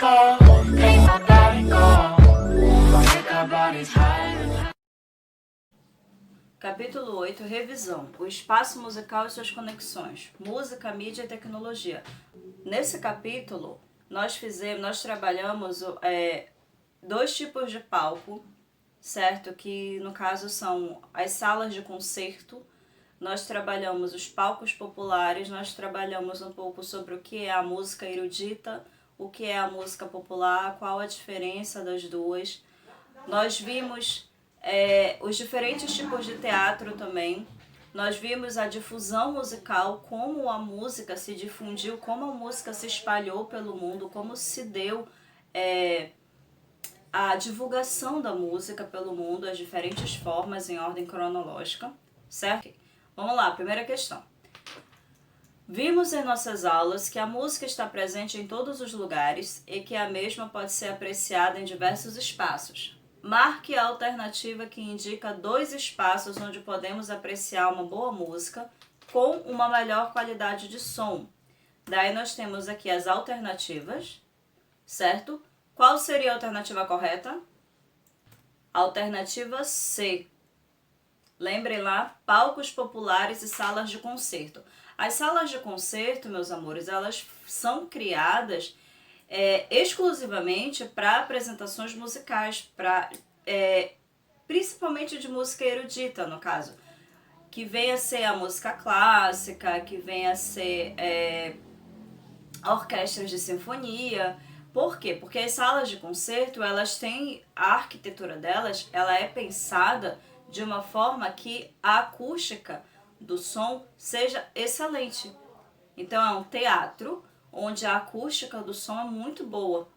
go, make my body go, make our bodies higher. Capítulo 8, revisão. O espaço musical e suas conexões. Música, mídia e tecnologia. Nesse capítulo, nós trabalhamos dois tipos de palco, certo? Que no caso são as salas de concerto. Nós trabalhamos os palcos populares, nós trabalhamos um pouco sobre o que é a música erudita, o que é a música popular, qual a diferença das duas. Nós vimos os diferentes tipos de teatro também. Nós vimos a difusão musical, como a música se difundiu, como a música se espalhou pelo mundo, como se deu a divulgação da música pelo mundo, as diferentes formas em ordem cronológica, certo? Vamos lá, primeira questão. Vimos em nossas aulas que a música está presente em todos os lugares e que a mesma pode ser apreciada em diversos espaços. Marque a alternativa que indica 2 espaços onde podemos apreciar uma boa música com uma melhor qualidade de som. Daí nós temos aqui as alternativas, certo? Qual seria a alternativa correta? Alternativa C. Lembrem lá, palcos populares e salas de concerto. As salas de concerto, meus amores, elas são criadas exclusivamente para apresentações musicais, principalmente de música erudita, no caso, que venha a ser a música clássica, que venha a ser orquestras de sinfonia. Por quê? Porque as salas de concerto, elas têm, a arquitetura delas, ela é pensada de uma forma que a acústica do som seja excelente. Então é um teatro onde a acústica do som é muito boa.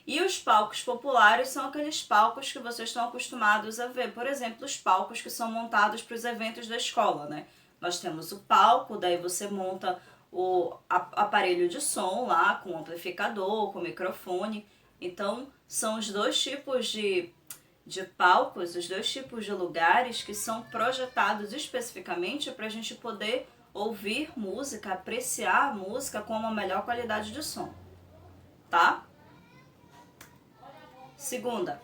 E os palcos populares são aqueles palcos que vocês estão acostumados a ver. Por exemplo, os palcos que são montados para os eventos da escola, né? Nós temos o palco, daí você monta o aparelho de som lá, com amplificador, com microfone. Então, são os dois tipos de palcos, os dois tipos de lugares que são projetados especificamente para a gente poder ouvir música, apreciar a música com uma melhor qualidade de som, tá? Segunda,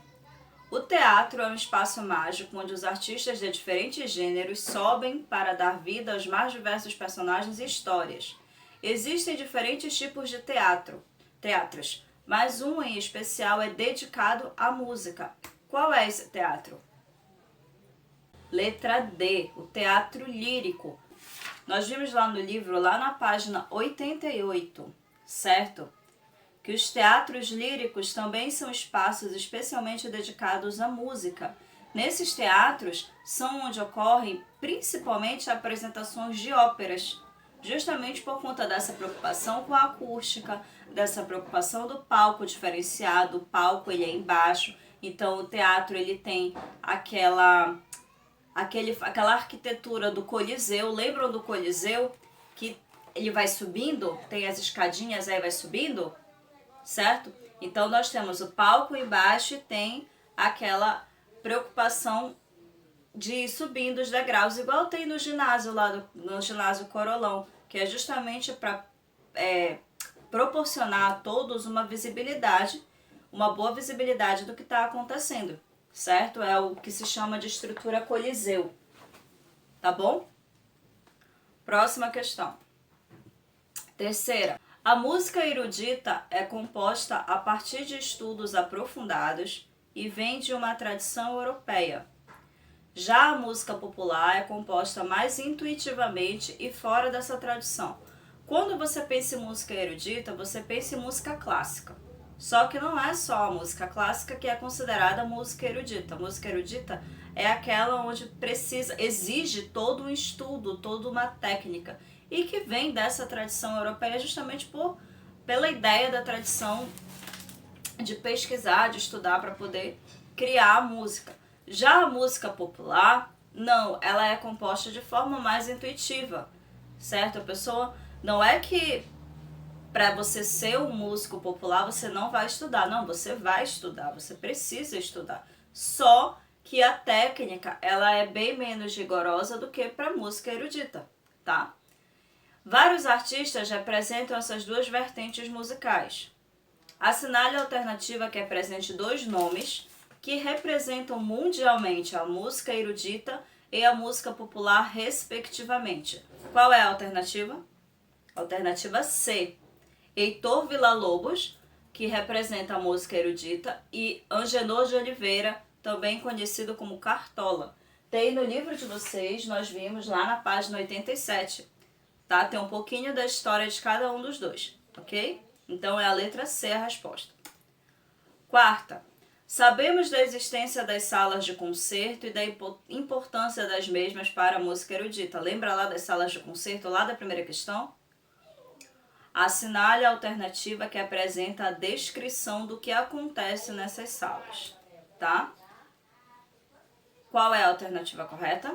o teatro é um espaço mágico onde os artistas de diferentes gêneros sobem para dar vida aos mais diversos personagens e histórias. Existem diferentes tipos de teatros, mas um em especial é dedicado à música. Qual é esse teatro? Letra D, o teatro lírico. Nós vimos lá no livro, lá na página 88, certo? Que os teatros líricos também são espaços especialmente dedicados à música. Nesses teatros são onde ocorrem principalmente apresentações de óperas, justamente por conta dessa preocupação com a acústica, dessa preocupação do palco diferenciado. O palco ele é embaixo, então o teatro ele tem aquela arquitetura do Coliseu. Lembram do Coliseu? Que ele vai subindo, tem as escadinhas, aí vai subindo, certo? Então nós temos o palco embaixo e tem aquela preocupação de ir subindo os degraus, igual tem no ginásio lá, no ginásio Corolão, que é justamente para proporcionar a todos uma visibilidade, uma boa visibilidade do que está acontecendo, certo? É o que se chama de estrutura Coliseu, tá bom? Próxima questão. Terceira. A música erudita é composta a partir de estudos aprofundados e vem de uma tradição europeia. Já a música popular é composta mais intuitivamente e fora dessa tradição. Quando você pensa em música erudita, você pensa em música clássica. Só que não é só a música clássica que é considerada música erudita. A música erudita é aquela onde exige todo um estudo, toda uma técnica, e que vem dessa tradição europeia justamente pela ideia da tradição de pesquisar, de estudar para poder criar a música. Já a música popular, não, ela é composta de forma mais intuitiva, certo? A pessoa, não é que para você ser um músico popular você não vai estudar, não, você vai estudar, você precisa estudar. Só que a técnica, ela é bem menos rigorosa do que para música erudita, tá? Vários artistas representam essas duas vertentes musicais. Assinale a alternativa que apresente dois nomes que representam mundialmente a música erudita e a música popular, respectivamente. Qual é a alternativa? Alternativa C. Heitor Villa-Lobos, que representa a música erudita, e Angenor de Oliveira, também conhecido como Cartola. Tem no livro de vocês, nós vimos lá na página 87, tá? Tem um pouquinho da história de cada um dos dois, ok? Então é a letra C a resposta. Quarta, sabemos da existência das salas de concerto e da importância das mesmas para a música erudita. Lembra lá das salas de concerto, lá da primeira questão? Assinale a alternativa que apresenta a descrição do que acontece nessas salas, tá? Qual é a alternativa correta?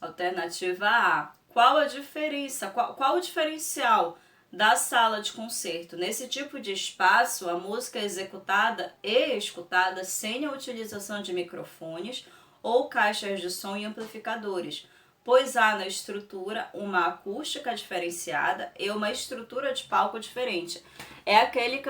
Alternativa A. Qual a diferença? Qual o diferencial da sala de concerto? Nesse tipo de espaço, a música é executada e escutada sem a utilização de microfones ou caixas de som e amplificadores, pois há na estrutura uma acústica diferenciada e uma estrutura de palco diferente. É aquilo que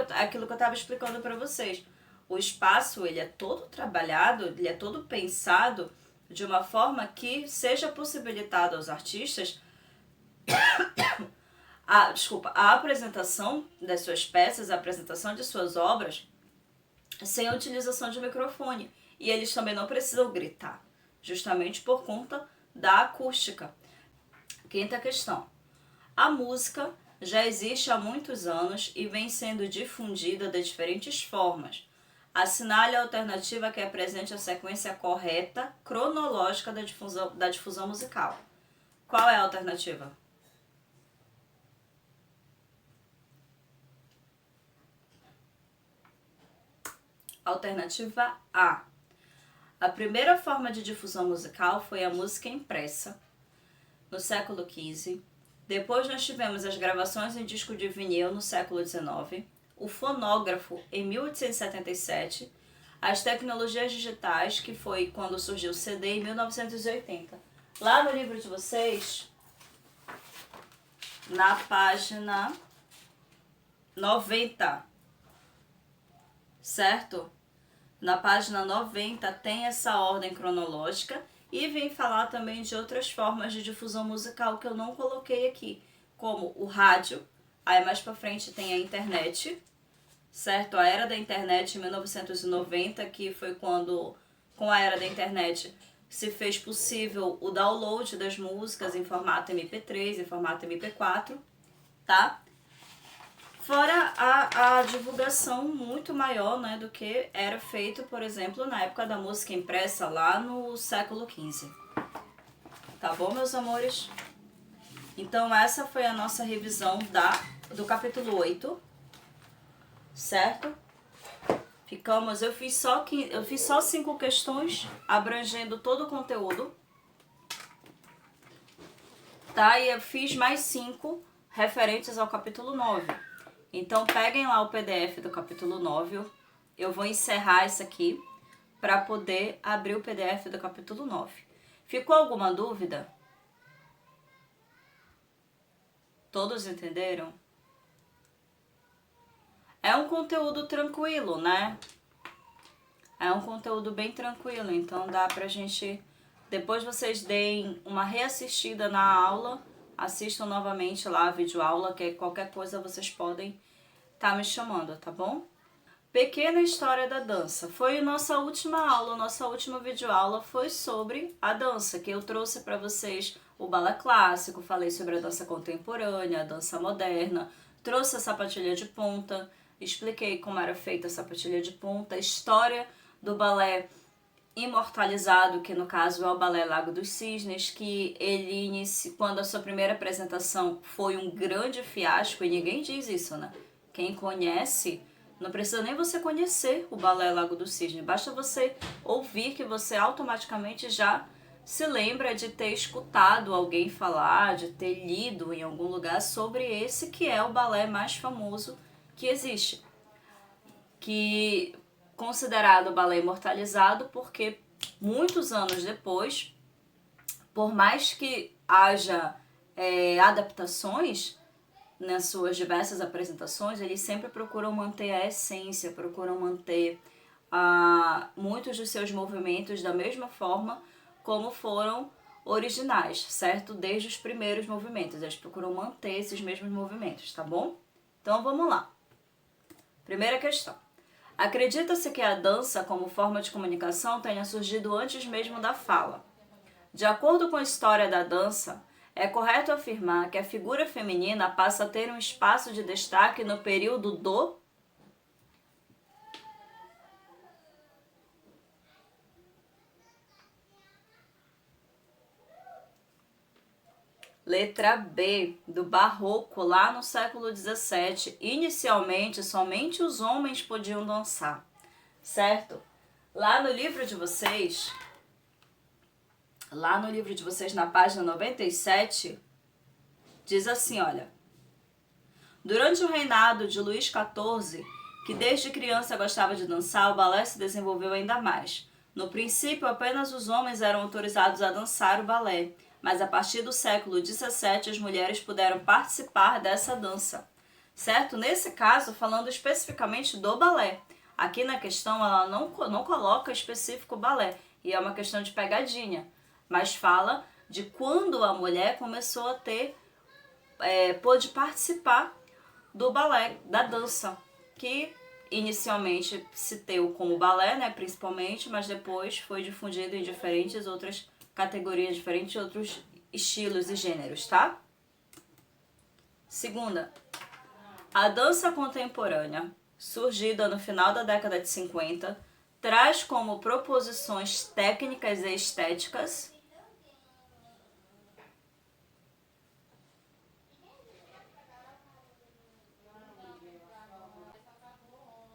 eu estava explicando para vocês. O espaço ele é todo trabalhado, ele é todo pensado de uma forma que seja possibilitado aos artistas a apresentação das suas peças, a apresentação de suas obras sem a utilização de microfone. E eles também não precisam gritar, justamente por conta da acústica. Quinta questão. A música já existe há muitos anos e vem sendo difundida de diferentes formas. Assinale a alternativa que apresente a sequência correta, cronológica da difusão musical. Qual é a alternativa? Alternativa A. A primeira forma de difusão musical foi a música impressa, no século XV. Depois nós tivemos as gravações em disco de vinil no século XIX, o fonógrafo em 1877, as tecnologias digitais, que foi quando surgiu o CD em 1980. Lá no livro de vocês, na página 90, certo? Na página 90 tem essa ordem cronológica e vem falar também de outras formas de difusão musical que eu não coloquei aqui, como o rádio, aí mais pra frente tem a internet, certo? A era da internet em 1990, que foi quando, com a era da internet, se fez possível o download das músicas em formato MP3, em formato MP4, tá? Fora a divulgação muito maior, né, do que era feito, por exemplo, na época da música impressa, lá no século XV. Tá bom, meus amores? Então, essa foi a nossa revisão do capítulo 8, certo? Eu fiz só 5 questões, abrangendo todo o conteúdo, tá? E eu fiz mais 5 referentes ao capítulo 9. Então, peguem lá o PDF do capítulo 9. Eu vou encerrar isso aqui para poder abrir o PDF do capítulo 9. Ficou alguma dúvida? Todos entenderam? É um conteúdo tranquilo, né? É um conteúdo bem tranquilo, então dá pra gente... Depois vocês deem uma reassistida na aula, assistam novamente lá a videoaula, que qualquer coisa vocês podem estar me chamando, tá bom? Pequena história da dança. Foi a nossa última aula, nossa última videoaula foi sobre a dança, que eu trouxe para vocês o balé clássico, falei sobre a dança contemporânea, a dança moderna, trouxe a sapatilha de ponta, expliquei como era feita a sapatilha de ponta, a história do balé imortalizado, que no caso é o Balé Lago dos Cisnes, que ele quando a sua primeira apresentação foi um grande fiasco, e ninguém diz isso, né? Quem conhece, não precisa nem você conhecer o Balé Lago dos Cisnes, basta você ouvir que você automaticamente já se lembra de ter escutado alguém falar, de ter lido em algum lugar sobre esse que é o balé mais famoso que existe. que considerado balé imortalizado porque muitos anos depois, por mais que haja adaptações nas suas diversas apresentações, eles sempre procuram manter a essência, procuram manter muitos dos seus movimentos da mesma forma como foram originais, certo? Desde os primeiros movimentos, eles procuram manter esses mesmos movimentos, tá bom? Então vamos lá. Primeira questão. Acredita-se que a dança como forma de comunicação tenha surgido antes mesmo da fala. De acordo com a história da dança, é correto afirmar que a figura feminina passa a ter um espaço de destaque no período do... Letra B, do Barroco, lá no século XVII. Inicialmente, somente os homens podiam dançar, certo? Lá no livro de vocês, na página 97, diz assim, olha. Durante o reinado de Luís XIV, que desde criança gostava de dançar, o balé se desenvolveu ainda mais. No princípio, apenas os homens eram autorizados a dançar o balé, mas a partir do século XVII as mulheres puderam participar dessa dança, certo? Nesse caso, falando especificamente do balé. Aqui na questão ela não coloca específico balé, e é uma questão de pegadinha, mas fala de quando a mulher começou a pôde participar do balé, da dança, que inicialmente se deu como balé, né, principalmente, mas depois foi difundido em diferentes outras categorias, diferentes outros estilos e gêneros, tá? Segunda, a dança contemporânea, surgida no final da década de 50, traz como proposições técnicas e estéticas.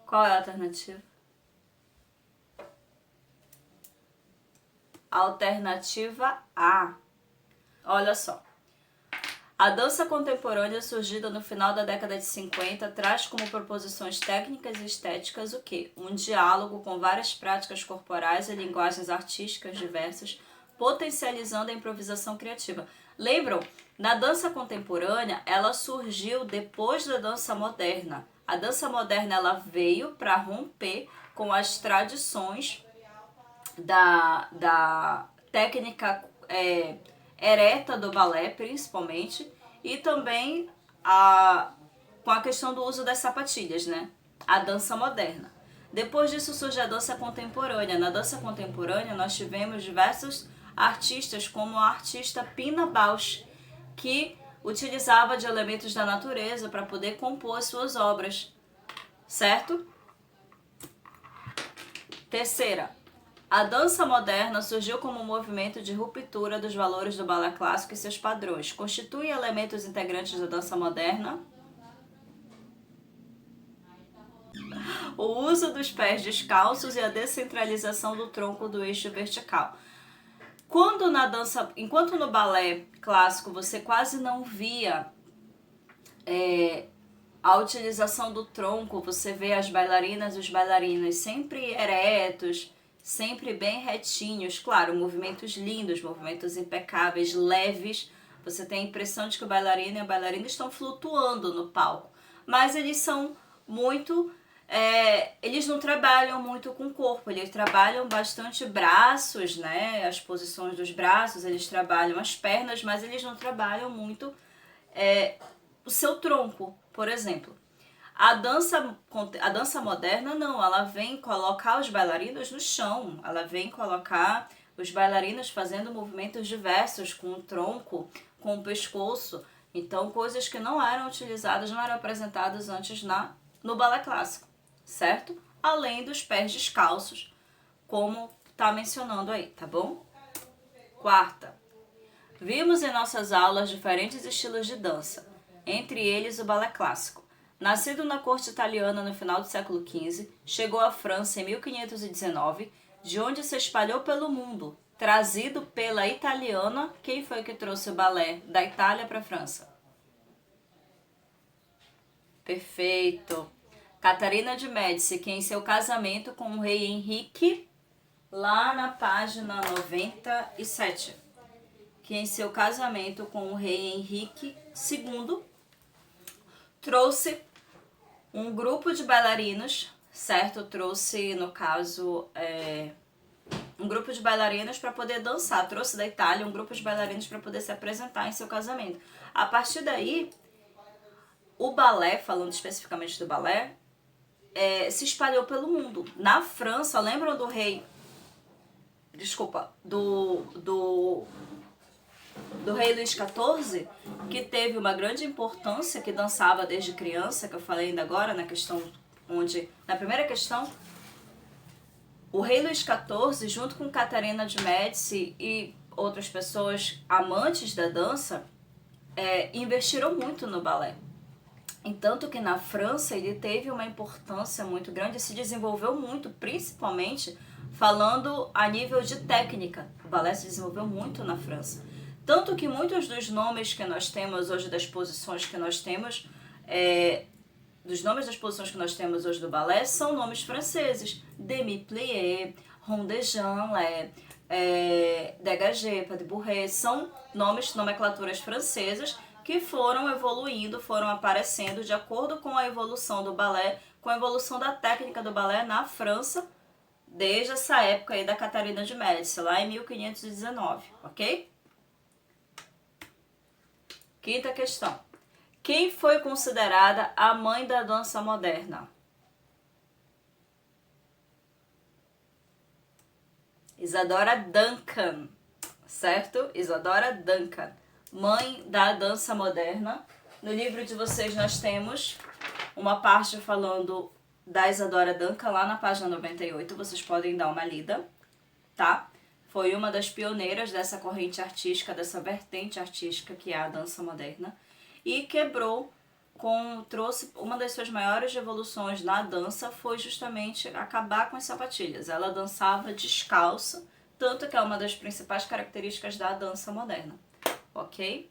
Qual é a alternativa? Alternativa A. Olha só. A dança contemporânea surgida no final da década de 50 traz como proposições técnicas e estéticas o quê? Um diálogo com várias práticas corporais e linguagens artísticas diversas, potencializando a improvisação criativa. Lembram? Na dança contemporânea, ela surgiu depois da dança moderna. A dança moderna ela veio para romper com as tradições da técnica ereta do balé, principalmente, e também com a questão do uso das sapatilhas, né? A dança moderna. Depois disso surge a dança contemporânea. Na dança contemporânea nós tivemos diversos artistas, como a artista Pina Bausch, que utilizava de elementos da natureza para poder compor as suas obras, certo? Terceira, a dança moderna surgiu como um movimento de ruptura dos valores do balé clássico e seus padrões. Constitui elementos integrantes da dança moderna o uso dos pés descalços e a descentralização do tronco do eixo vertical. Enquanto no balé clássico você quase não via a utilização do tronco, você vê as bailarinas e os bailarinos sempre eretos, sempre bem retinhos, claro, movimentos lindos, movimentos impecáveis, leves. Você tem a impressão de que o bailarino e a bailarina estão flutuando no palco, mas eles são muito... eles não trabalham muito com o corpo, eles trabalham bastante braços, né? As posições dos braços, eles trabalham as pernas, mas eles não trabalham muito o seu tronco, por exemplo. A dança moderna não, ela vem colocar os bailarinos no chão, ela vem colocar os bailarinos fazendo movimentos diversos com o tronco, com o pescoço, então coisas que não eram utilizadas, não eram apresentadas antes no balé clássico, certo? Além dos pés descalços, como tá mencionando aí, tá bom? Quarta, vimos em nossas aulas diferentes estilos de dança, entre eles o balé clássico. Nascido na corte italiana no final do século XV, chegou à França em 1519, de onde se espalhou pelo mundo, trazido pela italiana. Quem foi que trouxe o balé da Itália para a França? Perfeito! Catarina de Médici, que em seu casamento com o rei Henrique, lá na página 97, que em seu casamento com o rei Henrique II, trouxe um grupo de bailarinos, certo? Trouxe, no caso, um grupo de bailarinos para poder dançar. Trouxe da Itália um grupo de bailarinos para poder se apresentar em seu casamento. A partir daí, o balé, falando especificamente do balé, se espalhou pelo mundo. Na França, lembram do rei... Desculpa, do rei Luís XIV, que teve uma grande importância, que dançava desde criança, que eu falei ainda agora na questão na primeira questão, o rei Luís XIV, junto com Catarina de Médici e outras pessoas amantes da dança, investiram muito no balé. Tanto que na França ele teve uma importância muito grande e se desenvolveu muito, principalmente falando a nível de técnica. O balé se desenvolveu muito na França. Tanto que muitos dos nomes que nós temos hoje, das posições que nós temos, dos nomes das posições que nós temos hoje do balé, são nomes franceses. Demi-plié, rond de jambe, dégagé, pas de bourrée, são nomenclaturas francesas que foram evoluindo, foram aparecendo de acordo com a evolução do balé, com a evolução da técnica do balé na França, desde essa época aí da Catarina de Médici, lá em 1519, ok? Quinta questão. Quem foi considerada a mãe da dança moderna? Isadora Duncan, certo? Isadora Duncan, mãe da dança moderna. No livro de vocês nós temos uma parte falando da Isadora Duncan, lá na página 98, vocês podem dar uma lida, tá? Foi uma das pioneiras dessa corrente artística, dessa vertente artística que é a dança moderna, e trouxe uma das suas maiores revoluções na dança, foi justamente acabar com as sapatilhas. Ela dançava descalça, tanto que é uma das principais características da dança moderna, ok?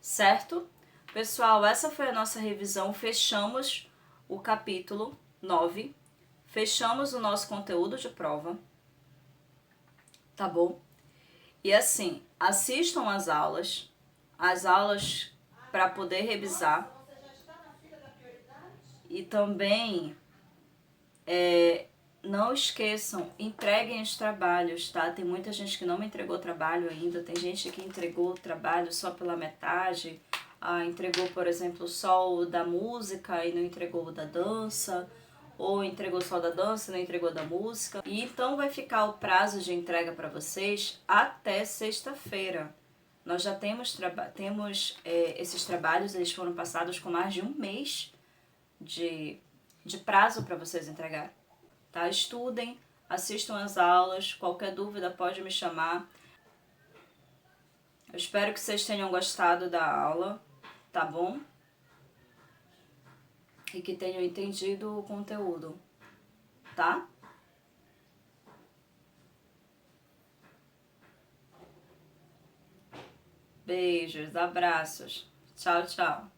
Certo? Pessoal, essa foi a nossa revisão. Fechamos o capítulo 9, fechamos o nosso conteúdo de prova, tá bom? E assim, assistam às aulas para poder revisar. E também não esqueçam, entreguem os trabalhos, tá? Tem muita gente que não me entregou trabalho ainda, tem gente que entregou o trabalho só pela metade, entregou, por exemplo, só o da música e não entregou o da dança, ou entregou só da dança e não entregou da música. E então vai ficar o prazo de entrega para vocês até sexta-feira. Nós já temos esses trabalhos, eles foram passados com mais de um mês de prazo para vocês entregarem, tá? Estudem, assistam às aulas, qualquer dúvida pode me chamar. Eu espero que vocês tenham gostado da aula, tá bom? E que tenham entendido o conteúdo, tá? Beijos, abraços. Tchau, tchau.